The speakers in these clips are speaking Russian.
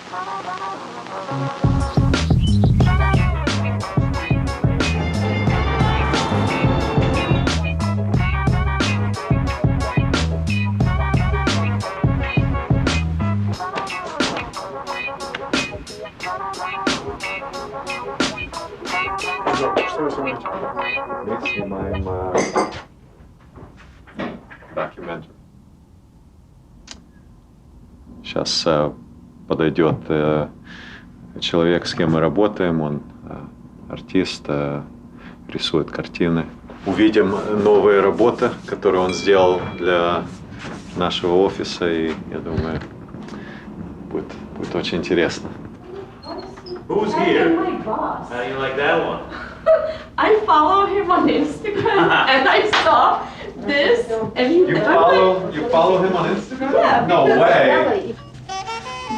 Мы снимаем документарий. Сейчас подойдет человек, с кем мы работаем. Он артист, рисует картины. Увидим новые работы, которые он сделал для нашего офиса, и я думаю, будет очень интересно. Who's here? My boss. How do you like that one? I follow him on Instagram and I saw this and he You follow him on Instagram? Yeah, No because way. Ellie.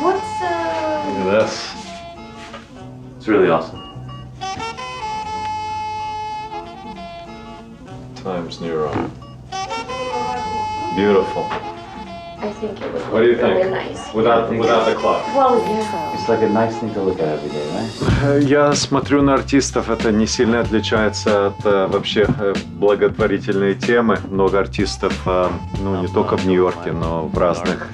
What's Look at this. It's really awesome. Times New Roman. Beautiful. I think it was What do you really think? nice. Without the clock. Well, yeah. It's like a nice thing to look at every day, right? Я смотрю на артистов, это не сильно отличается от вообще благотворительной темы. Много артистов, ну не только в Нью-Йорке, но в разных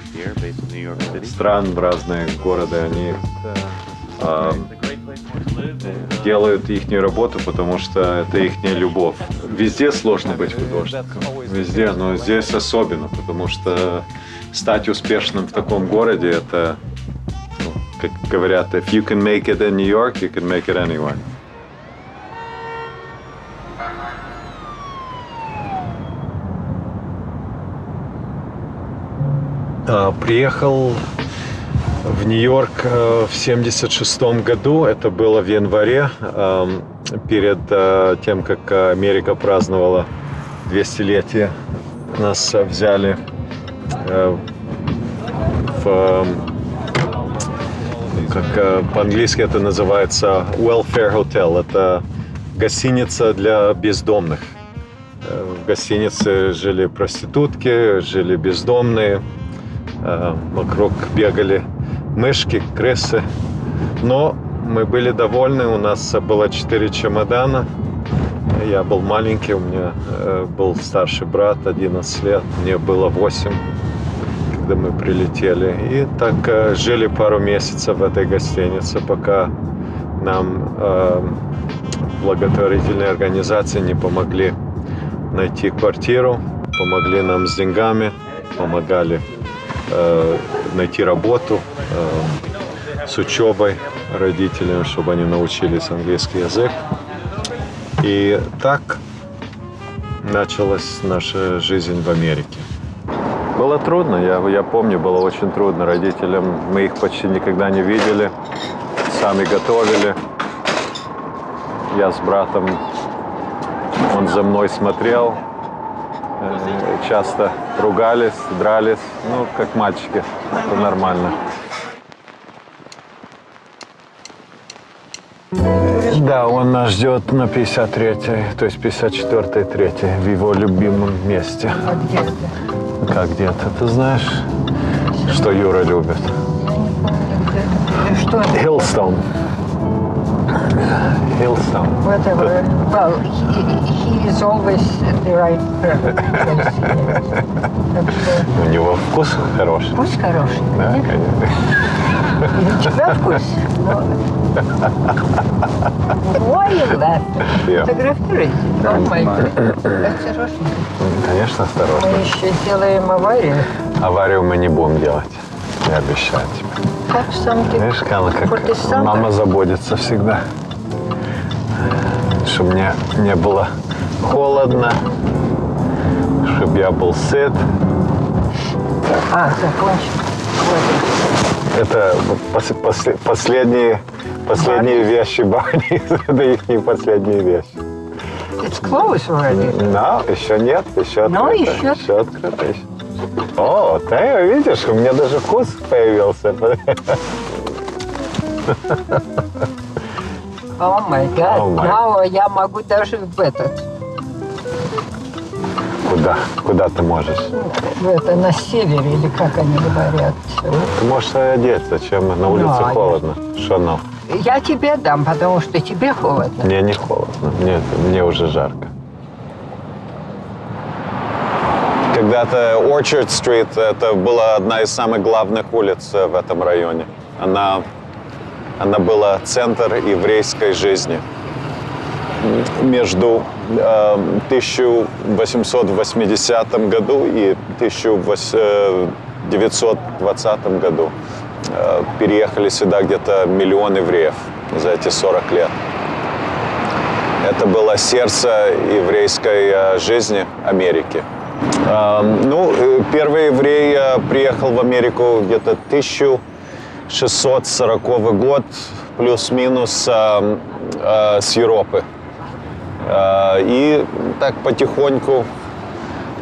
стран, в разные города, они делают их работу, потому что это их любовь. Везде сложно быть художником, везде, но здесь особенно, потому что стать успешным в таком городе, это, ну, как говорят, if you can make it in New York, you can make it anywhere. Приехал в Нью-Йорк в 1976 году, это было в январе, перед тем, как Америка праздновала 200-летие. Нас взяли как по-английски это называется welfare hotel, это гостиница для бездомных. В гостинице жили проститутки, жили бездомные, вокруг бегали мышки, крысы. Но мы были довольны, у нас было 4 чемодана. Я был маленький, у меня был старший брат, 11 лет, мне было 8, когда мы прилетели. И так жили пару месяцев в этой гостинице, пока нам благотворительные организации не помогли найти квартиру, помогли нам с деньгами, помогали найти работу, с учебой родителям, чтобы они научились английский язык. И так началась наша жизнь в Америке. Было трудно, я помню, было очень трудно родителям. Мы их почти никогда не видели, сами готовили. Я с братом, он за мной смотрел, часто ругались, дрались, ну, как мальчики, это нормально. Да, он нас ждет на 53-й, то есть 54-й, 3-й, в его любимом месте. А где это? Как где-то? Ты знаешь, что Юра любит? Что это? Hillstone. Hillstone. Whatever. Well, he is always the right person. У него вкус хороший. Вкус хороший. Да, нет? конечно. И у тебя вкус. Why you laugh? Фотографируйте. Нормально. Осторожно. Конечно, осторожно. Мы еще делаем аварию. Аварию мы не будем делать. Я обещаю тебе. Как something Видишь, Кала, как for the summer. мама заботится всегда. Чтобы мне не было холодно, чтобы я был сыт. А, закончим. Это последние вещи Барни. Это их не последние вещи. It's closed already. Но еще нет, еще Но открыто. еще. Еще открыто. О, ты видишь, у меня даже вкус появился. О май гад. Oh my. Now я могу даже в этот. Куда ты можешь? Это на севере, или как они говорят. Ты можешь одеть, зачем? На улице Ну, холодно. Что ну? Я тебе дам, потому что тебе холодно. Мне не холодно, мне уже жарко. Когда-то Orchard Street это была одна из самых главных улиц в этом районе. Она была центр еврейской жизни. Между 1880 году и 1920 году переехали сюда где-то 1 миллион евреев за эти 40 лет. Это было сердце еврейской жизни Америки. Первый еврей приехал в Америку где-то 1640 год, плюс-минус с Европы. И так потихоньку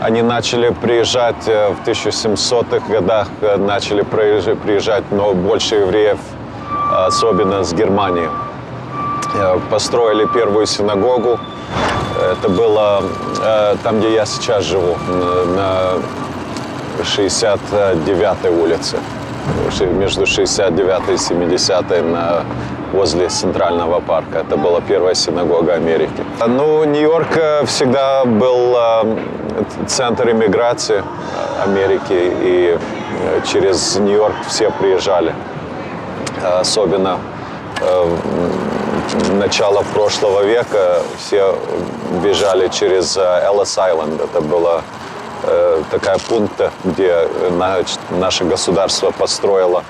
они начали приезжать в 1700-х годах, начали приезжать, но больше евреев, особенно с Германии. Построили первую синагогу. Это было там, где я сейчас живу, на 69-й улице. Между 69 и 70 возле Центрального парка. Это была первая синагога Америки. Нью-Йорк всегда был центр иммиграции Америки, и через Нью-Йорк все приезжали. Особенно начало прошлого века все бежали через Эллис-Айленд. Это была такая пункта, где наше государство построило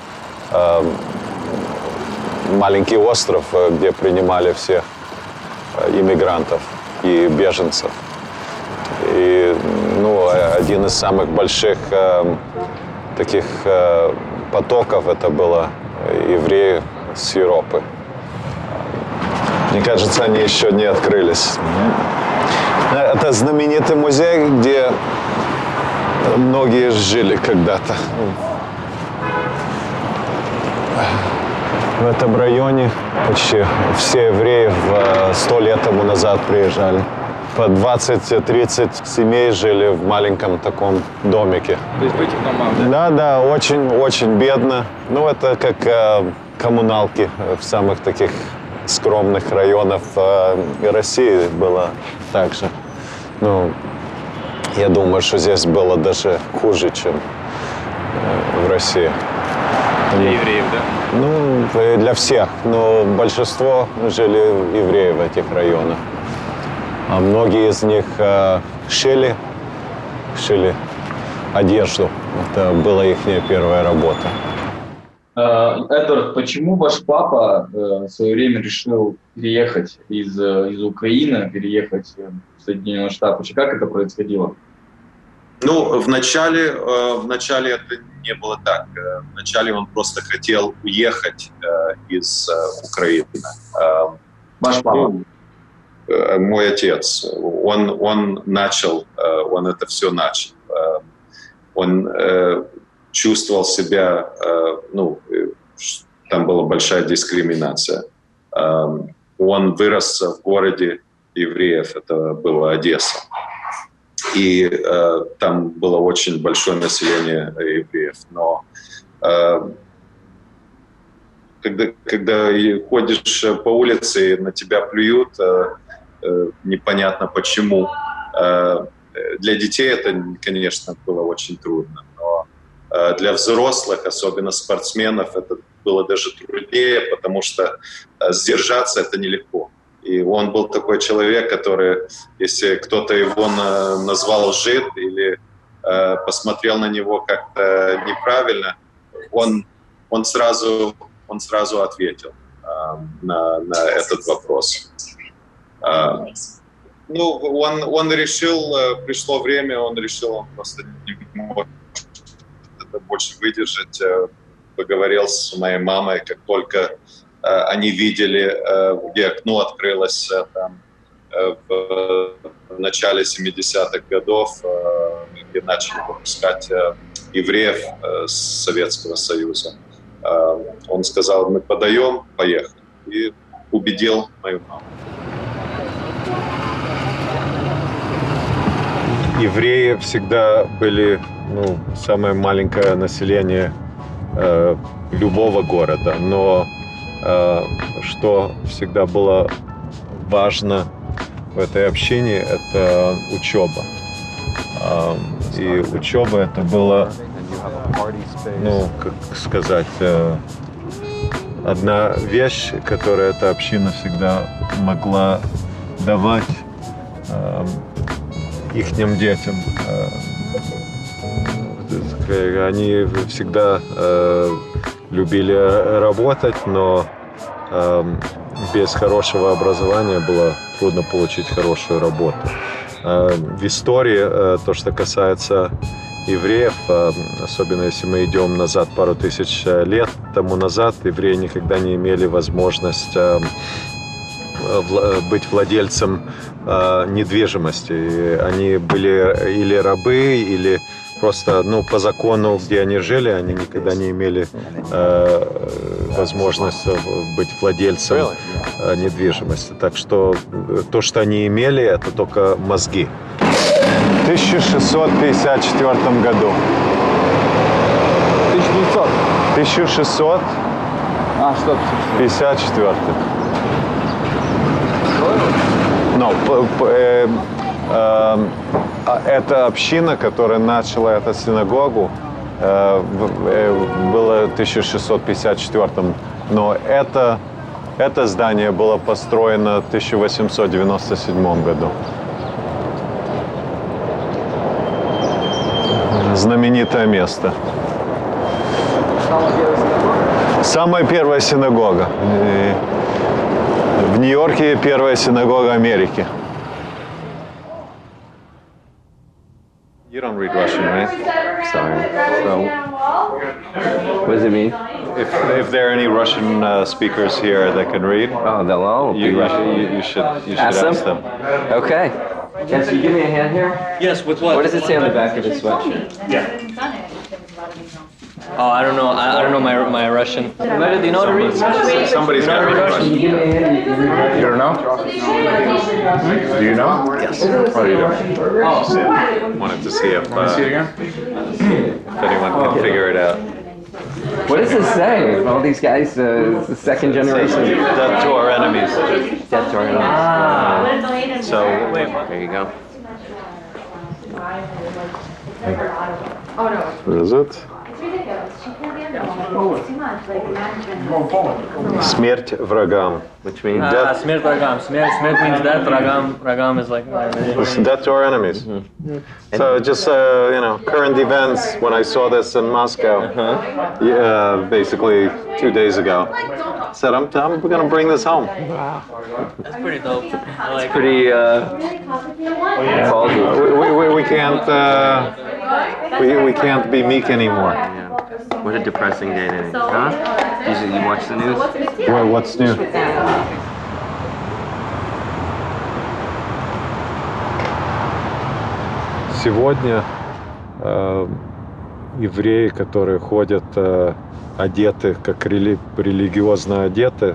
маленький остров, где принимали всех иммигрантов и беженцев. И один из самых больших таких потоков это было евреи с Европы. Мне кажется, они еще не открылись. Это знаменитый музей, где многие жили когда-то. В этом районе почти все евреи 100 лет тому назад приезжали. По 20-30 семей жили в маленьком таком домике. То есть в этих домах, да? Да, очень бедно. Это как коммуналки в самых таких скромных районах России было так же. Я думаю, что здесь было даже хуже, чем в России. Для евреев, да? Для всех. Но большинство жили евреи в этих районах. А многие из них шили одежду. Это была их первая работа. Эдвард, почему ваш папа в свое время решил переехать из Украины, переехать в Соединенные Штаты? Как это происходило? Вначале это не было так. Вначале он просто хотел уехать из Украины. Ваш папа? Мой отец. Он это все начал. Он чувствовал себя, там была большая дискриминация. Он вырос в городе евреев, это была Одесса. И там было очень большое население евреев. Но когда ходишь по улице и на тебя плюют, непонятно почему. Для детей это, конечно, было очень трудно. Но для взрослых, особенно спортсменов, это было даже труднее, потому что сдержаться это нелегко. И он был такой человек, который, если кто-то его назвал жид или посмотрел на него как-то неправильно, он сразу ответил на этот вопрос. Он решил, пришло время, он просто не может это больше выдержать. Поговорил с моей мамой, как только они видели, где окно открылось там, в начале 70-х годов, где начали выпускать евреев с Советского Союза. Он сказал, мы подаем, поехали. И убедил мою маму. евреи всегда были, ну, самое маленькое население любого города, но что всегда было важно в этой общине, это учеба. И учеба это было, ну, как сказать, одна вещь, которую эта община всегда могла давать ихним детям. Они всегда любили работать, но без хорошего образования было трудно получить хорошую работу. В истории, то, что касается евреев, особенно если мы идем назад пару тысяч лет тому назад, евреи никогда не имели возможность быть владельцем недвижимости. И они были или рабы, или просто, ну, по закону, где они жили, они никогда не имели возможность быть владельцем недвижимости. Так что то, что они имели, это только мозги. В 1654 году. 1900. 1654. А, что? No, эта община, которая начала эту синагогу, было в 1654, но это здание было построено в 1897 году. Знаменитое место. Самая первая синагога. В Нью-Йорке первая синагога Америки. You don't read Russian, right? Sorry. So, what does it mean? If there are any Russian speakers here that can read, Oh, they'll all be Russian. you should Ask ask them? them. Okay. Can you give me a hand here? Yes, with what? What does it say on the back of his sweatshirt? Oh, I don't know. I don't know my Russian. Mary, do you know how to read? Somebody's got to read Russian. Can you give me a hand? You don't know? Do you know? Yes. What are you doing? Wanted to see if anyone can figure it out. What does this say? All these guys, it's the second generation. Death to our enemies. Death to our enemies. So There you go. Oh no. what is it? It's ridiculous. She can't be under It's too much. Like management. Смерть врагам. Which means Смерть врагам. Смерть means death. Рагам is like. It's death to our enemies. So just you know, current events. When I saw this in Moscow, basically 2 days ago, I said I'm going to bring this home. That's pretty dope. I like it. pretty ballsy. We can't be meek anymore. What a depressing day today, huh? You watch the news? Well, what's new? Сегодня евреи, которые ходят одеты, как религиозно одеты,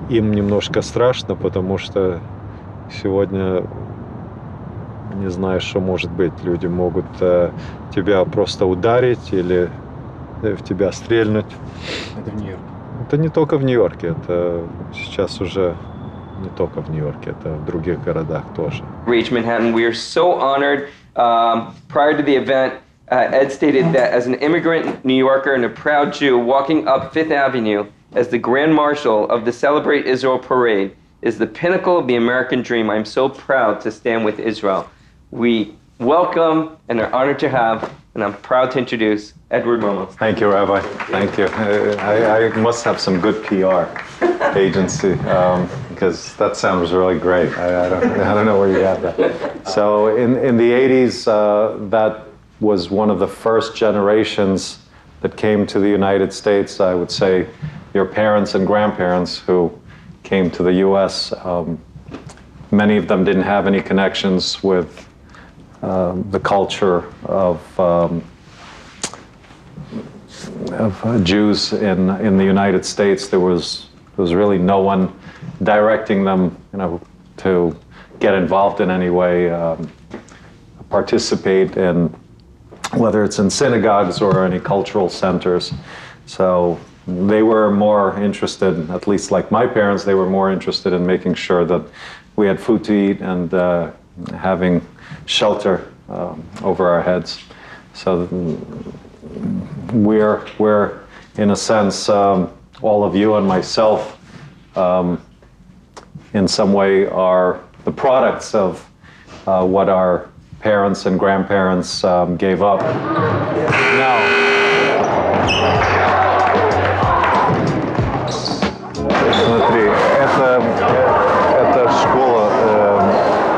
им немножко страшно, потому что сегодня не знаешь, что может быть. Люди могут тебя просто ударить или в тебя стрельнуть. Это в Нью-Йорке. Это не только в Нью-Йорке, это сейчас уже не только в Нью-Йорке, это в других городах тоже. Reach Manhattan. We are so honored. Prior to the event, Ed stated that as an immigrant New Yorker and a proud Jew walking up Fifth Avenue as the Grand Marshal of the Celebrate Israel Parade is the pinnacle of the American dream. I'm so proud to stand with Israel. We welcome and are honored to have, and I'm proud to introduce Edward Momos. Thank you, Rabbi. Thank you. I must have some good PR agency because that sounds really great. I don't know where you got that. So in the 80s, that was one of the first generations that came to the United States. I would say your parents and grandparents who came to the U.S. Many of them didn't have any connections with the culture of Jews in the United States. There was really no one directing them, to get involved in any way. participate in, whether it's in synagogues or any cultural centers. So they were more interested, at least like my parents, they were more interested in making sure that we had food to eat and having shelter over our heads. So we're in a sense, all of you and myself, in some way are the products of what our parents and grandparents gave up. Now, смотри,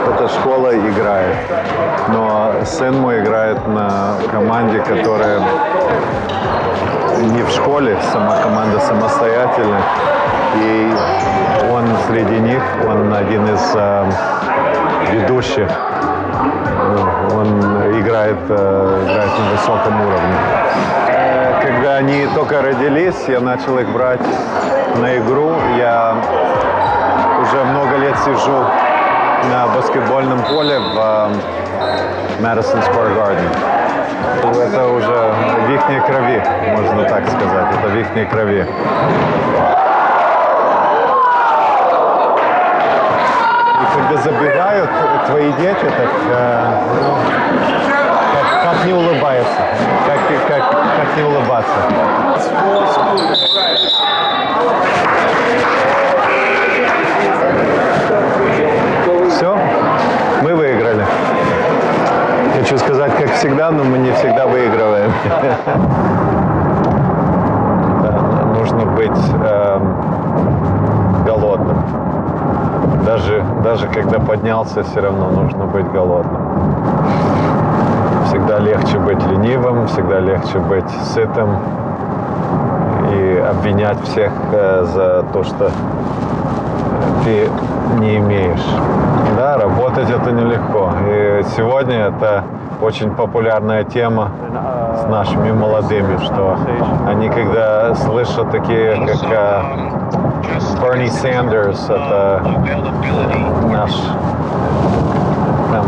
эта школа играет, но сын мой играет на команде, которая не в школе, сама команда самостоятельная, и он среди них, он один из ведущих, он играет на высоком уровне. Когда они только родились, я начал их брать на игру. Я уже много лет сижу на баскетбольном поле в Madison Square Garden. Это уже в ихней крови, можно так сказать. Это в ихней крови. И когда забегают твои дети, так как не улыбаются, как не улыбаться. Все, мы выиграли. Хочу сказать, как всегда, но мы не всегда выигрываем. Нужно быть голодным. Даже когда поднялся, все равно нужно быть голодным. Всегда легче быть ленивым, всегда легче быть сытым и обвинять всех за то, что ты не имеешь. Да, работать это нелегко. И сегодня это очень популярная тема с нашими молодыми, что они, когда слышат такие, как Берни Сандерс, это наш там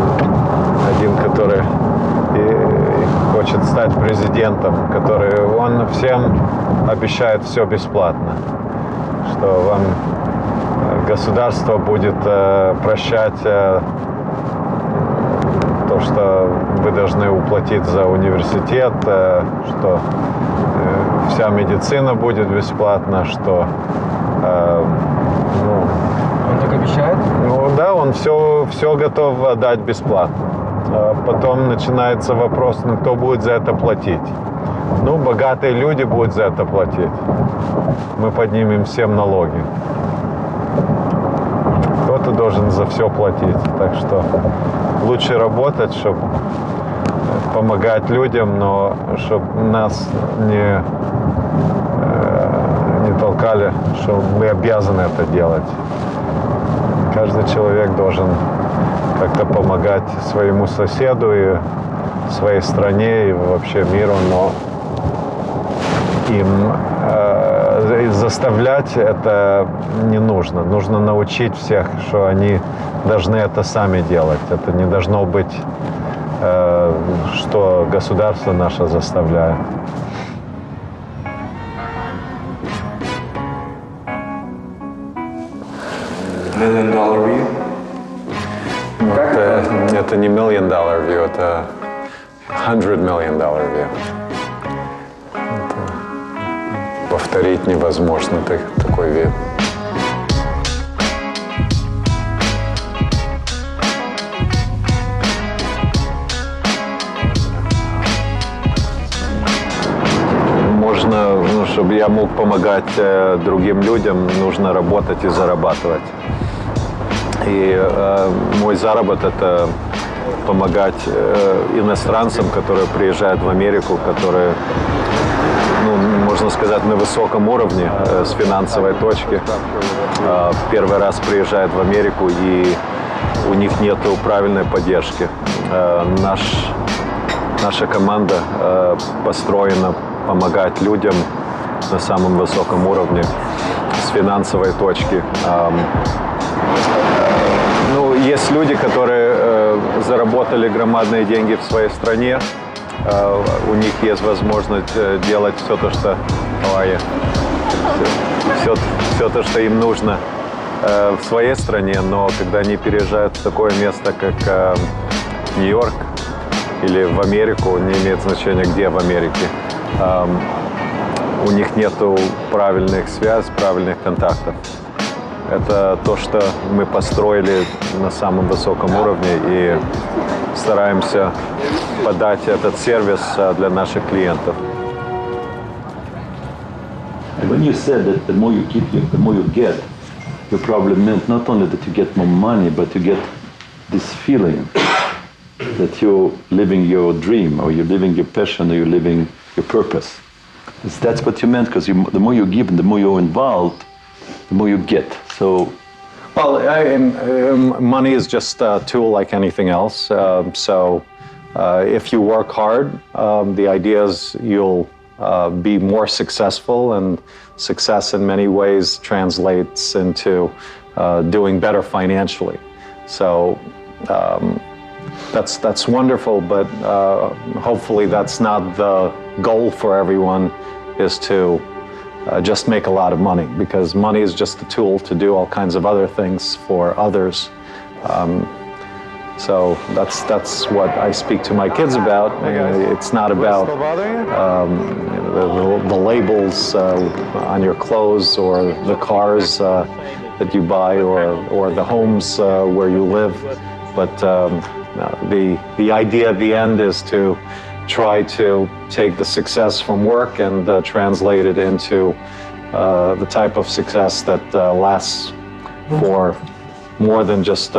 один, который хочет стать президентом, который он всем обещает все бесплатно, что вам государство будет прощать то, что вы должны уплатить за университет, что вся медицина будет бесплатна, что Он так обещает? Ну да, он все готов отдать бесплатно. Потом начинается вопрос, ну кто будет за это платить? Ну, богатые люди будут за это платить. Мы поднимем всем налоги. Кто-то должен за все платить. Так что лучше работать, чтобы помогать людям, но чтобы нас не толкали, что мы обязаны это делать. Каждый человек должен как-то помогать своему соседу и своей стране и вообще миру, но им заставлять это не нужно. Нужно научить всех, что они должны это сами делать. Это не должно быть, что государство наше заставляет. $1 million view? Это не $1 million view, это $100 million view. Это повторить невозможно такой вид. Можно, чтобы я мог помогать другим людям, нужно работать и зарабатывать. И мой заработок – это помогать иностранцам, которые приезжают в Америку, которые, можно сказать, на высоком уровне с финансовой точки. Первый раз приезжают в Америку, и у них нет правильной поддержки. Наша команда построена помогать людям на самом высоком уровне с финансовой точки. Ну, есть люди, которые заработали громадные деньги в своей стране. У них есть возможность делать все то, что все то, что им нужно в своей стране, но когда они переезжают в такое место, как Нью-Йорк или в Америку, не имеет значения, где в Америке, у них нету правильных связей, правильных контактов. Это то, что мы построили на самом высоком уровне и стараемся подать этот сервис для наших клиентов. When you said that the more you keep, the more you get, your problem meant not only that you get more money, but you get this feeling that you're living your dream, or you're living your passion, or you're living your purpose. That's what you meant, because the more you give and the more you're involved, the more you get. So, well, money is just a tool like anything else. If you work hard, the idea is you'll be more successful, and success in many ways translates into doing better financially. So that's wonderful, but hopefully that's not the goal for everyone, is to just make a lot of money, because money is just a tool to do all kinds of other things for others. So that's what I speak to my kids about. It's not about the labels on your clothes, or the cars that you buy, or the homes where you live, but the idea at the end is to try to take the success from work and translate it into the type of success that lasts for more than just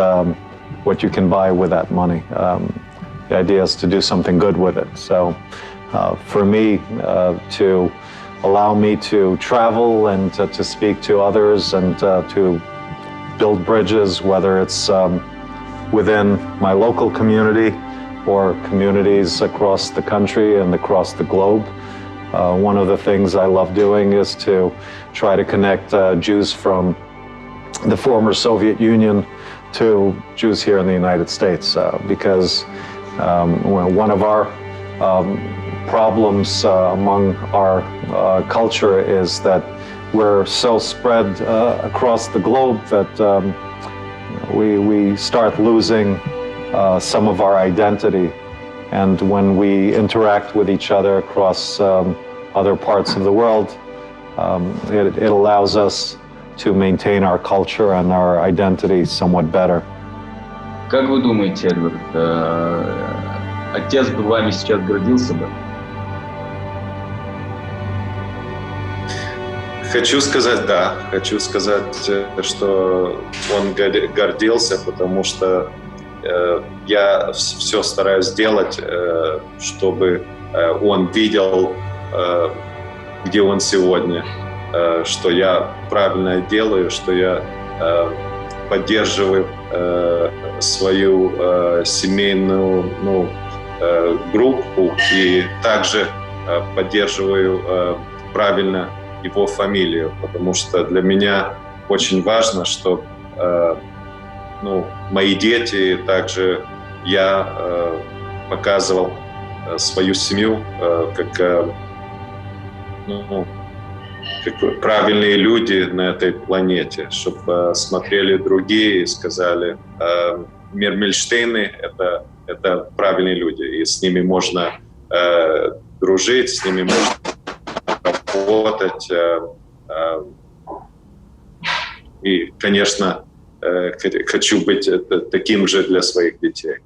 what you can buy with that money. The idea is to do something good with it. So for me, to allow me to travel and to speak to others and to build bridges, whether it's within my local community or communities across the country and across the globe. One of the things I love doing is to try to connect Jews from the former Soviet Union to Jews here in the United States, because one of our problems among our culture is that we're so spread across the globe that we start losing some of our identity. And when we interact with each other across other parts of the world, it allows us to maintain our culture and our identity somewhat better. Как вы думаете, Эдвард, отец бы вами сейчас гордился бы? Хочу сказать да. Хочу сказать, что он гордился, потому что я все стараюсь сделать, чтобы он видел, где он сегодня, что я правильно делаю, что я поддерживаю свою семейную группу и также поддерживаю правильно его фамилию, потому что для меня очень важно, чтобы мои дети, также я показывал свою семью как правильные люди на этой планете, чтобы смотрели другие и сказали, Мирмельштейны — это правильные люди, и с ними можно дружить, с ними можно работать. И, конечно, хочу быть таким же для своих детей.